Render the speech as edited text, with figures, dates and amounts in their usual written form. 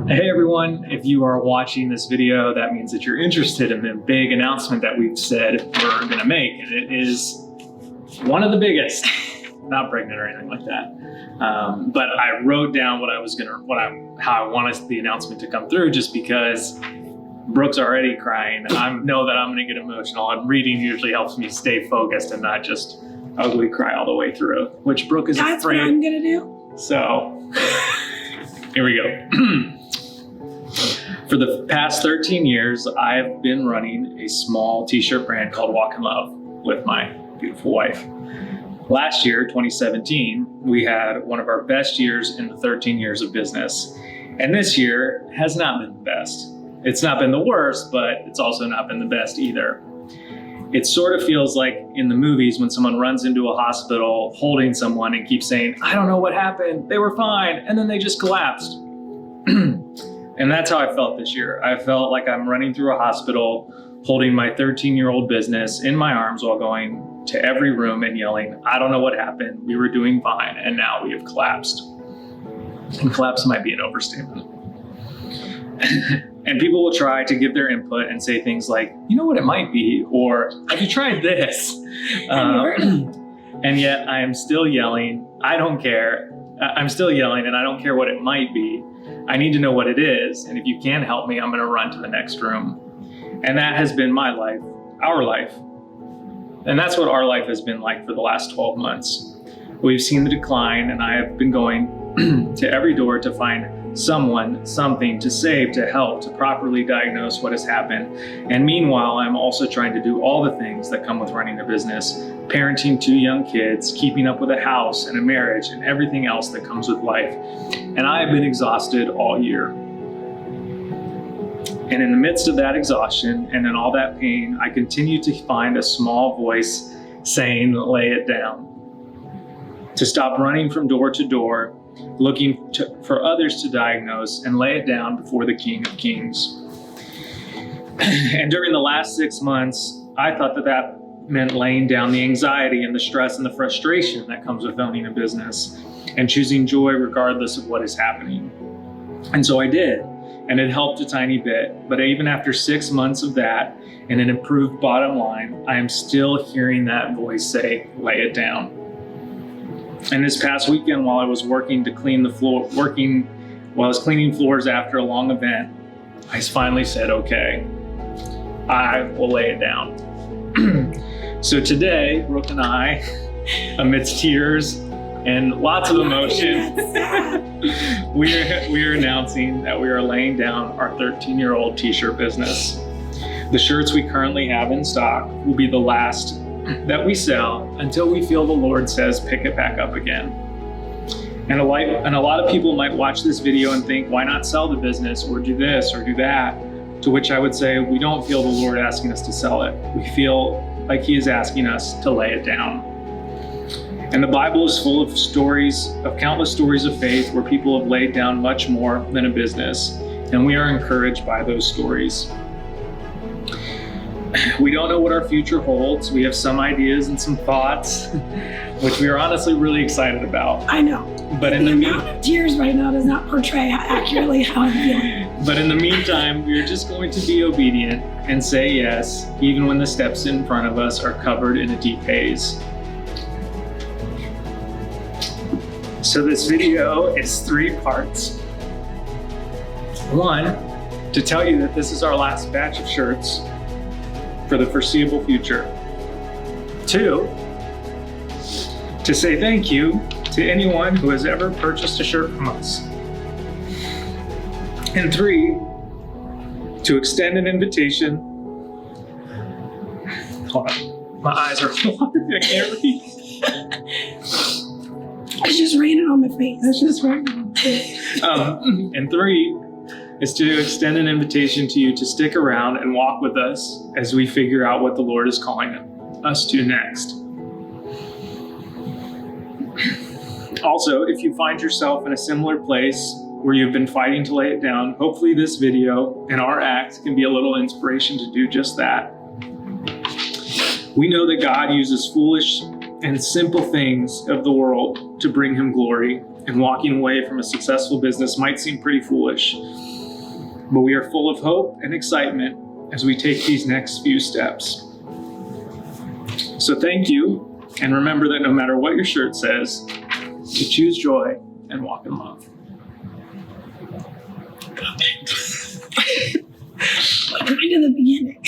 Hey everyone, if you are watching this video, that means that you're interested in the big announcement that we've said we're gonna make, and it is one of the biggest. Not pregnant or anything like that, but I wrote down how I wanted the announcement to come through, just because Brooke's already crying. I know that I'm gonna get emotional, and reading usually helps me stay focused and not just ugly cry all the way through, which Brooke is That's afraid. what I'm gonna do. So here we go. For the past 13 years, I've been running a small t-shirt brand called Walk in Love with my beautiful wife. Last year, 2017, we had one of our best years in the 13 years of business. And this year has not been the best. It's not been the worst, but it's also not been the best either. It sort of feels like in the movies when someone runs into a hospital holding someone and keeps saying, "I don't know what happened, they were fine," and then they just collapsed. And that's how I felt this year. I felt like I'm running through a hospital, holding my 13-year-old business in my arms while going to every room and yelling, "I don't know what happened, we were doing fine, and now we have collapsed." And collapse might be an overstatement. And people will try to give their input and say things like, "You know what it might be," or "Have you tried this?" And yet I am still yelling, "I don't care." I'm still yelling, and I don't care what it might be. I need to know what it is, and if you can help me, I'm gonna run to the next room. And that has been my life, our life. And that's what our life has been like for the last 12 months. We've seen the decline, and I have been going to every door to find someone, something to save, to help, to properly diagnose what has happened. And meanwhile, I'm also trying to do all the things that come with running a business, parenting 2 young kids, keeping up with a house and a marriage and everything else that comes with life. And I have been exhausted all year. And in the midst of that exhaustion and in all that pain, I continue to find a small voice saying, "Lay it down." To stop running from door to door, looking for others to diagnose, and lay it down before the King of Kings. And during the last 6 months, I thought that meant laying down the anxiety and the stress and the frustration that comes with owning a business and choosing joy regardless of what is happening. And so I did, and it helped a tiny bit. But even after 6 months of that and an improved bottom line, I am still hearing that voice say, "Lay it down." And this past weekend, while I was working to clean the floor, while I was cleaning floors after a long event, I finally said, "Okay, I will lay it down." So today, Brooke and I, amidst tears and lots of emotion, we are announcing that we are laying down our 13-year-old t-shirt business. The shirts we currently have in stock will be the last that we sell until we feel the Lord says pick it back up again. And a lot of people might watch this video and think, why not sell the business or do this or do that? To which I would say, we don't feel the Lord asking us to sell it. We feel like He is asking us to lay it down. And the Bible is full of countless stories of faith where people have laid down much more than a business. And we are encouraged by those stories. We don't know what our future holds. We have some ideas and some thoughts, which we are honestly really excited about. I know. But in the amount of tears right now does not portray accurately how I'm feeling. But in the meantime, we are just going to be obedient and say yes, even when the steps in front of us are covered in a deep haze. So this video is 3 parts. 1, to tell you that this is our last batch of shirts for the foreseeable future. 2, to say thank you to anyone who has ever purchased a shirt from us. And 3, to extend an invitation. Hold on, my eyes are watering, I can't read. It's just raining on my face. It's just raining. And 3 is to extend an invitation to you to stick around and walk with us as we figure out what the Lord is calling us to next. Also, if you find yourself in a similar place where you've been fighting to lay it down, hopefully this video and our act can be a little inspiration to do just that. We know that God uses foolish and simple things of the world to bring Him glory, and walking away from a successful business might seem pretty foolish. but we are full of hope and excitement as we take these next few steps. So thank you, and remember that no matter what your shirt says, to choose joy and walk in love. Right in the beginning.